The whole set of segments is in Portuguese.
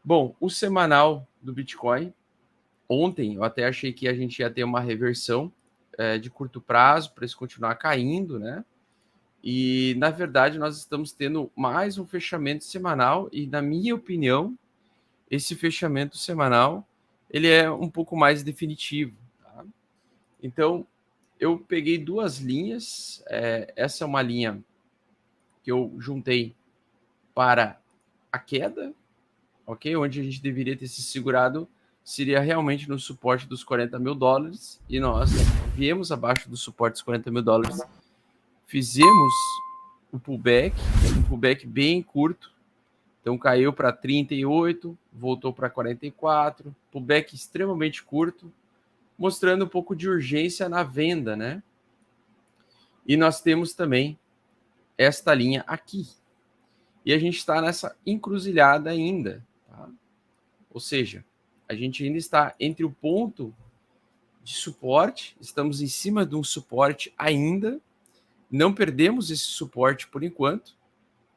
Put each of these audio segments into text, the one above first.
Bom, o semanal do Bitcoin, ontem eu até achei que a gente ia ter uma reversão de curto prazo para isso continuar caindo, né? E, na verdade, nós estamos tendo mais um fechamento semanal e, na minha opinião, esse fechamento semanal, ele é um pouco mais definitivo, tá? Então, eu peguei duas linhas. Essa é uma linha que eu juntei para a queda, ok? Onde a gente deveria ter se segurado seria realmente no suporte dos $40.000 e nós viemos abaixo do suporte dos $40.000, fizemos um pullback bem curto, então caiu para 38, voltou para 44, pullback extremamente curto, mostrando um pouco de urgência na venda, né? E nós temos também esta linha aqui. E a gente está nessa encruzilhada ainda, tá? Ou seja, a gente ainda está entre o ponto de suporte, estamos em cima de um suporte ainda, não perdemos esse suporte por enquanto,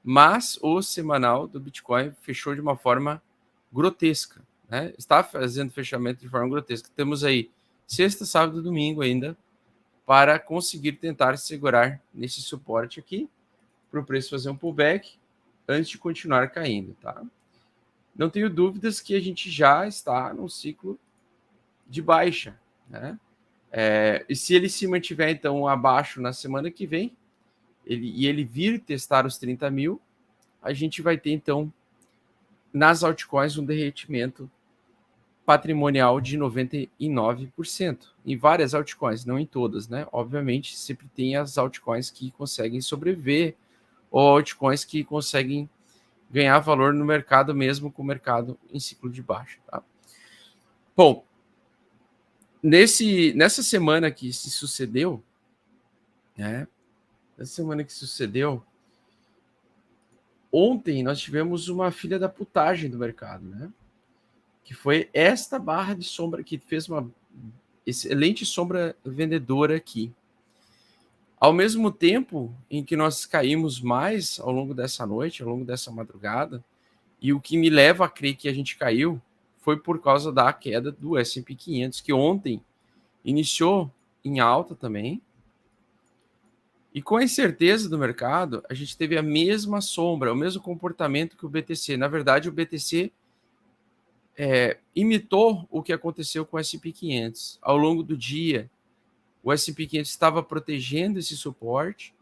mas o semanal do Bitcoin fechou de uma forma grotesca, né? Está fazendo fechamento de forma grotesca. Temos aí sexta, sábado e domingo ainda para conseguir tentar segurar nesse suporte aqui, para o preço fazer um pullback antes de continuar caindo, tá? Não tenho dúvidas que a gente já está num ciclo de baixa, né? E se ele se mantiver, então, abaixo na semana que vem, ele vir testar os 30 mil, a gente vai ter, então, nas altcoins, um derretimento patrimonial de 99%. Em várias altcoins, não em todas, né? Obviamente, sempre tem as altcoins que conseguem sobreviver ou altcoins que conseguem ganhar valor no mercado mesmo com o mercado em ciclo de baixa, tá? Bom, nessa semana que se sucedeu, né? Nessa semana que sucedeu, ontem nós tivemos uma filha da putagem do mercado, né? Que foi esta barra de sombra que fez uma excelente sombra vendedora aqui. Ao mesmo tempo em que nós caímos mais ao longo dessa noite, ao longo dessa madrugada, e o que me leva a crer que a gente caiu foi por causa da queda do S&P 500, que ontem iniciou em alta também. E com a incerteza do mercado, a gente teve a mesma sombra, o mesmo comportamento que o BTC. Na verdade, o BTC imitou o que aconteceu com o S&P 500. Ao longo do dia, o S&P 500 estava protegendo esse suporte,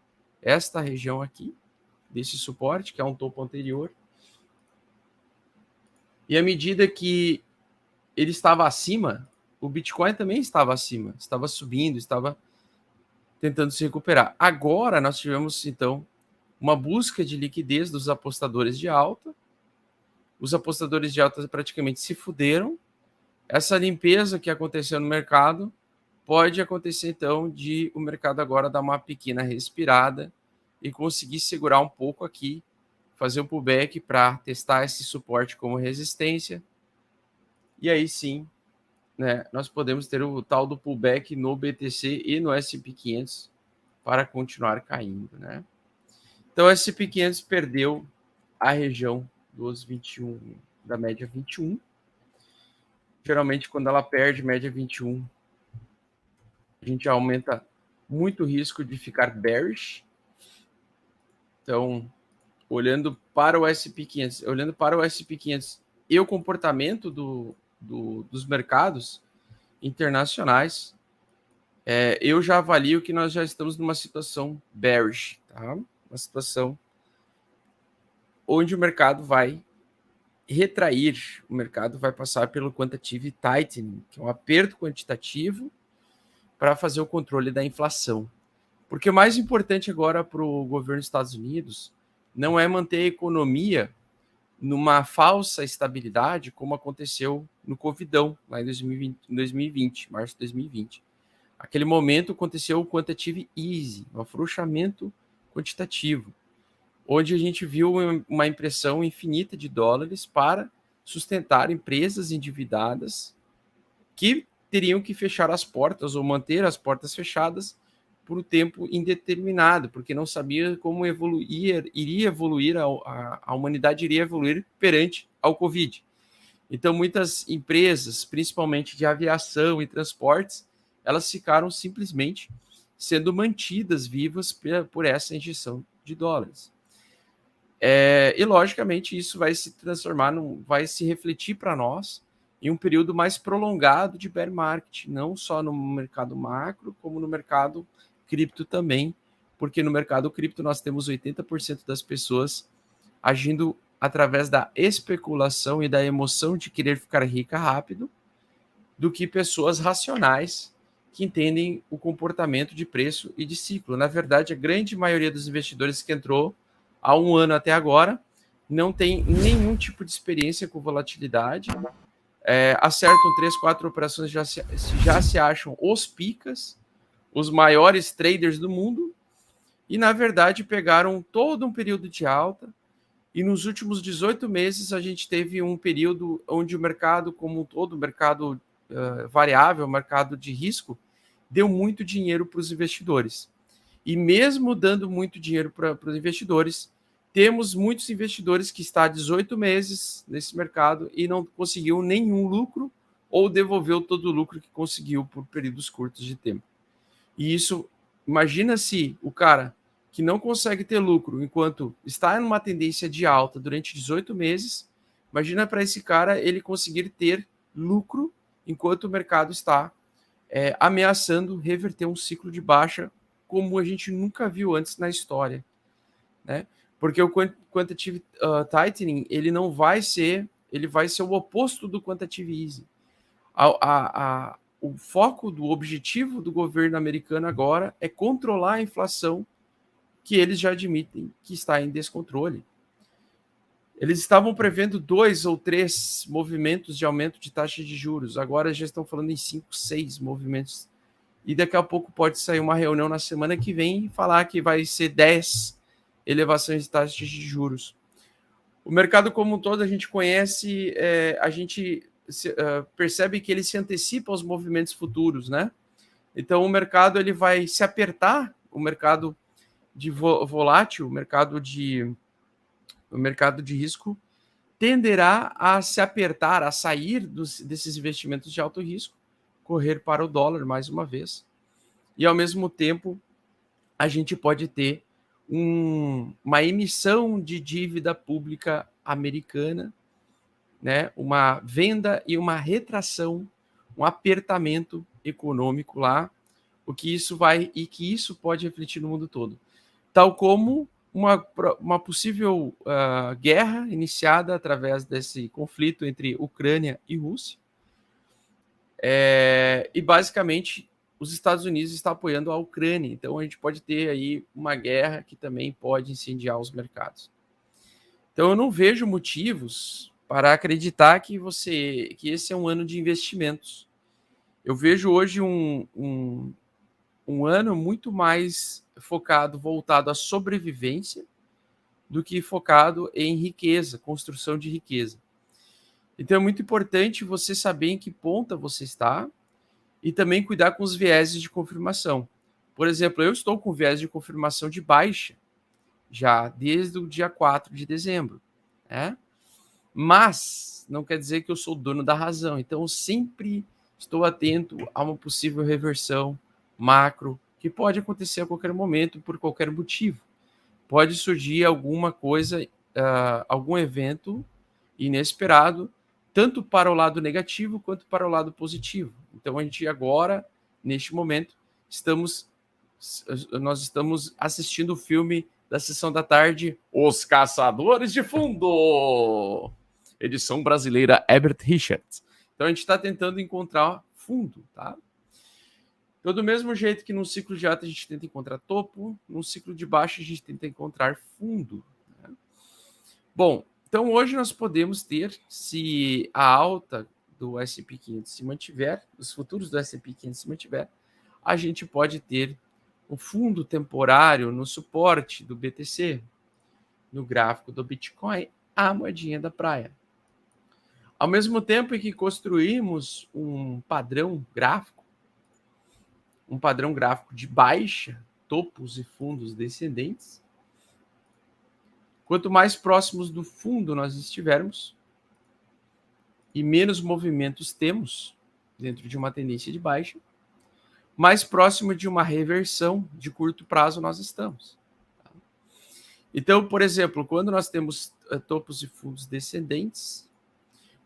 esta região aqui, desse suporte, que é um topo anterior. E à medida que ele estava acima, o Bitcoin também estava acima, estava subindo, estava tentando se recuperar. Agora nós tivemos, então, uma busca de liquidez dos apostadores de alta. Os apostadores de alta praticamente se fuderam. Essa limpeza que aconteceu no mercado pode acontecer, então, de o mercado agora dar uma pequena respirada e conseguir segurar um pouco aqui, fazer um pullback para testar esse suporte como resistência. E aí sim, né, nós podemos ter o tal do pullback no BTC e no S&P 500 para continuar caindo, né? Então, o S&P 500 perdeu a região dos 21, da média 21. Geralmente, quando ela perde média 21, a gente aumenta muito o risco de ficar bearish. Então, olhando para o S&P 500 e o comportamento dos mercados internacionais, eu já avalio que nós já estamos numa situação bearish, tá? Uma situação onde o mercado vai retrair, o mercado vai passar pelo quantitative tightening, que é um aperto quantitativo para fazer o controle da inflação. Porque o mais importante agora para o governo dos Estados Unidos não é manter a economia numa falsa estabilidade, como aconteceu no Covidão, lá em 2020, março de 2020. Aquele momento aconteceu o quantitative easing, um afrouxamento quantitativo, onde a gente viu uma impressão infinita de dólares para sustentar empresas endividadas que teriam que fechar as portas ou manter as portas fechadas por um tempo indeterminado, porque não sabia como iria evoluir, a humanidade iria evoluir perante ao Covid. Então, muitas empresas, principalmente de aviação e transportes, elas ficaram simplesmente sendo mantidas vivas por essa injeção de dólares. E, logicamente, isso vai se transformar, vai se refletir para nós em um período mais prolongado de bear market, não só no mercado macro, como no mercado cripto também, porque no mercado cripto nós temos 80% das pessoas agindo através da especulação e da emoção de querer ficar rica rápido, do que pessoas racionais que entendem o comportamento de preço e de ciclo. Na verdade, a grande maioria dos investidores que entrou há um ano até agora não tem nenhum tipo de experiência com volatilidade, acertam 3, 4 operações, já se acham os picas, os maiores traders do mundo, e na verdade pegaram todo um período de alta, e nos últimos 18 meses a gente teve um período onde o mercado como um todo, o mercado variável, o mercado de risco, deu muito dinheiro para os investidores. E mesmo dando muito dinheiro para os investidores, temos muitos investidores que estão há 18 meses nesse mercado e não conseguiu nenhum lucro ou devolveu todo o lucro que conseguiu por períodos curtos de tempo. E isso, imagina se o cara que não consegue ter lucro enquanto está numa tendência de alta durante 18 meses, imagina para esse cara ele conseguir ter lucro enquanto o mercado está ameaçando reverter um ciclo de baixa como a gente nunca viu antes na história, né? Porque o quantitative tightening ele vai ser o oposto do quantitative easing. O foco do objetivo do governo americano agora é controlar a inflação, que eles já admitem que está em descontrole. Eles estavam prevendo 2 ou 3 movimentos de aumento de taxa de juros, agora já estão falando em 5, 6 movimentos. E daqui a pouco pode sair uma reunião na semana que vem e falar que vai ser 10 elevações de taxas de juros. O mercado como um todo a gente conhece, a gente percebe que ele se antecipa aos movimentos futuros, né? Então o mercado ele vai se apertar, o mercado de volátil, o mercado de risco tenderá a se apertar, a sair desses investimentos de alto risco, correr para o dólar mais uma vez. E ao mesmo tempo, a gente pode ter uma emissão de dívida pública americana, né? Uma venda e uma retração, um apertamento econômico lá, que isso pode refletir no mundo todo. Tal como uma possível guerra iniciada através desse conflito entre Ucrânia e Rússia. E basicamente os Estados Unidos estão apoiando a Ucrânia, então a gente pode ter aí uma guerra que também pode incendiar os mercados. Então eu não vejo motivos para acreditar que esse é um ano de investimentos. Eu vejo hoje um ano muito mais voltado à sobrevivência do que focado em riqueza, construção de riqueza. Então é muito importante você saber em que ponta você está e também cuidar com os vieses de confirmação. Por exemplo, eu estou com viés de confirmação de baixa já desde o dia 4 de dezembro, né? Mas não quer dizer que eu sou dono da razão. Então eu sempre estou atento a uma possível reversão macro que pode acontecer a qualquer momento por qualquer motivo. Pode surgir alguma coisa, algum evento inesperado, tanto para o lado negativo quanto para o lado positivo. Então a gente agora, neste momento, nós estamos assistindo o filme da sessão da tarde, Os Caçadores de Fundo, edição brasileira Herbert Richards. Então a gente está tentando encontrar fundo, tá? Então, do mesmo jeito que num ciclo de alta a gente tenta encontrar topo, num ciclo de baixa a gente tenta encontrar fundo, né? Bom, então hoje nós podemos ter, se a alta do S&P 500 se mantiver, os futuros do S&P 500 se mantiver, a gente pode ter um fundo temporário no suporte do BTC, no gráfico do Bitcoin, a moedinha da praia. Ao mesmo tempo em que construímos um padrão gráfico de baixa, topos e fundos descendentes, quanto mais próximos do fundo nós estivermos, e menos movimentos temos dentro de uma tendência de baixa, mais próximo de uma reversão de curto prazo nós estamos. Então, por exemplo, quando nós temos topos e fundos descendentes,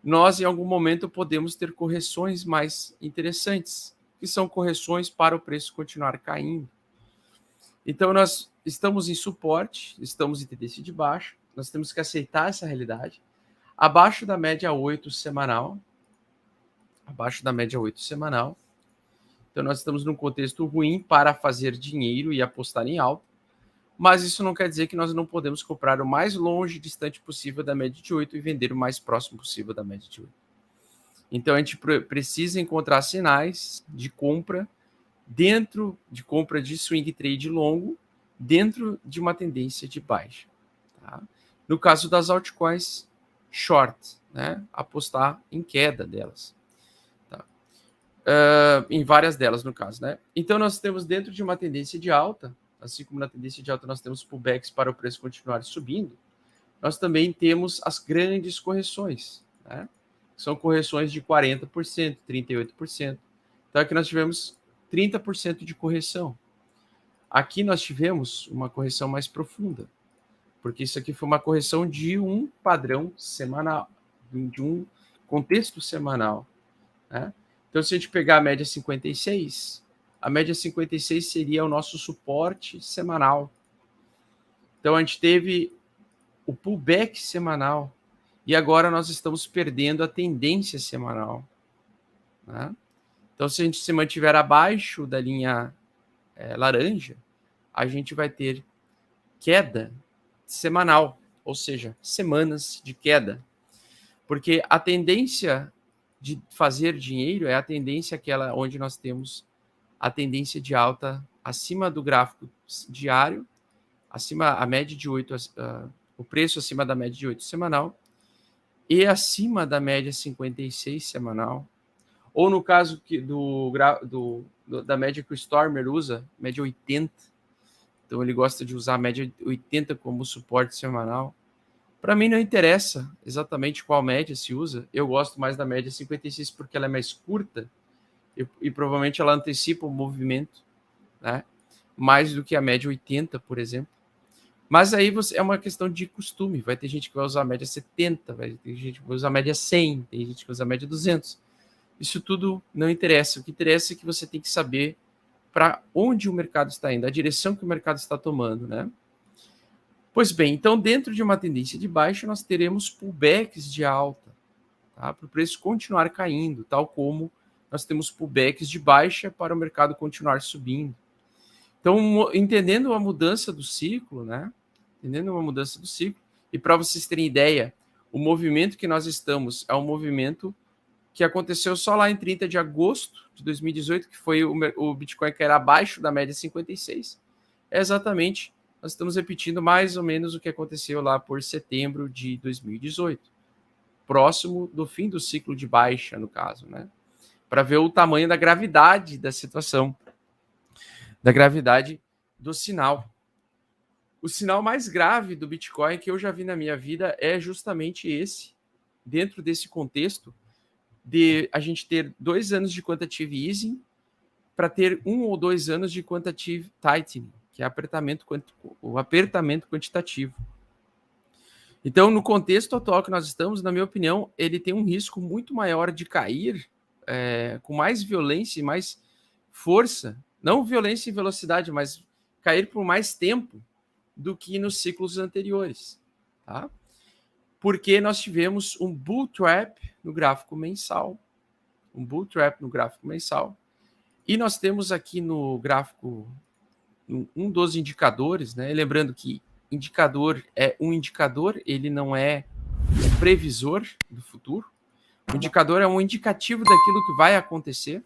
nós em algum momento podemos ter correções mais interessantes, que são correções para o preço continuar caindo. Então, nós estamos em suporte, estamos em tendência de baixa, nós temos que aceitar essa realidade. Abaixo da média 8 semanal, então nós estamos num contexto ruim para fazer dinheiro e apostar em alta, mas isso não quer dizer que nós não podemos comprar o mais longe e distante possível da média de 8 e vender o mais próximo possível da média de 8. Então a gente precisa encontrar sinais de compra de swing trade longo dentro de uma tendência de baixa. Tá? No caso das altcoins, short, né? Apostar em queda delas. Tá? Em várias delas, no caso. Né? Então nós temos dentro de uma tendência de alta, assim como na tendência de alta nós temos pullbacks para o preço continuar subindo, nós também temos as grandes correções, né? São correções de 40%, 38%. Então aqui nós tivemos 30% de correção. Aqui nós tivemos uma correção mais profunda, porque isso aqui foi uma correção de um padrão semanal, de um contexto semanal, né? Então se a gente pegar a média 56, a média 56 seria o nosso suporte semanal. Então a gente teve o pullback semanal e agora nós estamos perdendo a tendência semanal, né? Então se a gente se mantiver abaixo da linha laranja, a gente vai ter queda semanal, ou seja, semanas de queda. Porque a tendência de fazer dinheiro é a tendência aquela onde nós temos a tendência de alta acima do gráfico diário, acima a média de 8, o preço acima da média de 8 semanal e acima da média 56 semanal, ou no caso da média que o Stormer usa, média 80. Então ele gosta de usar a média 80 como suporte semanal. Para mim não interessa exatamente qual média se usa. Eu gosto mais da média 56 porque ela é mais curta e provavelmente ela antecipa o movimento, né? Mais do que a média 80, por exemplo. Mas aí é uma questão de costume. Vai ter gente que vai usar a média 70, vai ter gente que vai usar a média 100, tem gente que vai usar a média 200. Isso tudo não interessa. O que interessa é que você tem que saber para onde o mercado está indo, a direção que o mercado está tomando, né? Pois bem, então dentro de uma tendência de baixa, nós teremos pullbacks de alta, tá? Para o preço continuar caindo, tal como nós temos pullbacks de baixa para o mercado continuar subindo. Então, entendendo a mudança do ciclo, né? Entendendo uma mudança do ciclo, e para vocês terem ideia, o movimento que nós estamos é um movimento que aconteceu só lá em 30 de agosto de 2018, que foi o Bitcoin que era abaixo da média 56. É exatamente, nós estamos repetindo mais ou menos o que aconteceu lá por setembro de 2018, próximo do fim do ciclo de baixa, no caso, né? Para ver o tamanho da gravidade da situação, da gravidade do sinal. O sinal mais grave do Bitcoin que eu já vi na minha vida é justamente esse, dentro desse contexto, de a gente ter 2 anos de quantitative easing para ter 1 ou 2 anos de quantitative tightening, que é o apertamento quantitativo. Então, no contexto atual que nós estamos, na minha opinião, ele tem um risco muito maior de cair com mais violência e mais força, não violência e velocidade, mas cair por mais tempo do que nos ciclos anteriores, tá? Porque nós tivemos um bull trap no gráfico mensal. E nós temos aqui no gráfico um dos indicadores, né? Lembrando que indicador é um indicador, ele não é um previsor do futuro. O indicador é um indicativo daquilo que vai acontecer.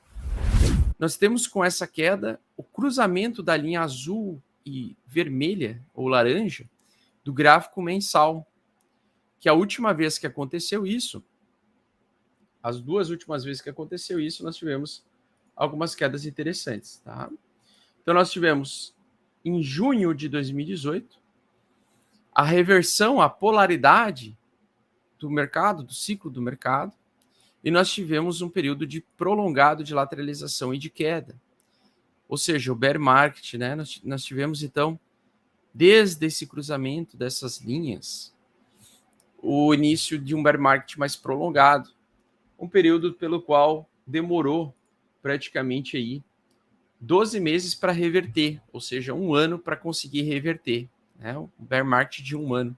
Nós temos com essa queda o cruzamento da linha azul e vermelha ou laranja do gráfico mensal, que a última vez que aconteceu isso, as 2 últimas vezes que aconteceu isso, nós tivemos algumas quedas interessantes, tá? Então nós tivemos em junho de 2018 a reversão, a polaridade do mercado, do ciclo do mercado, e nós tivemos um período de prolongado de lateralização e de queda. Ou seja, o bear market, né? Nós tivemos, então, desde esse cruzamento dessas linhas, o início de um bear market mais prolongado, um período pelo qual demorou praticamente aí 12 meses para reverter, ou seja, um ano para conseguir reverter, né? Um bear market de um ano.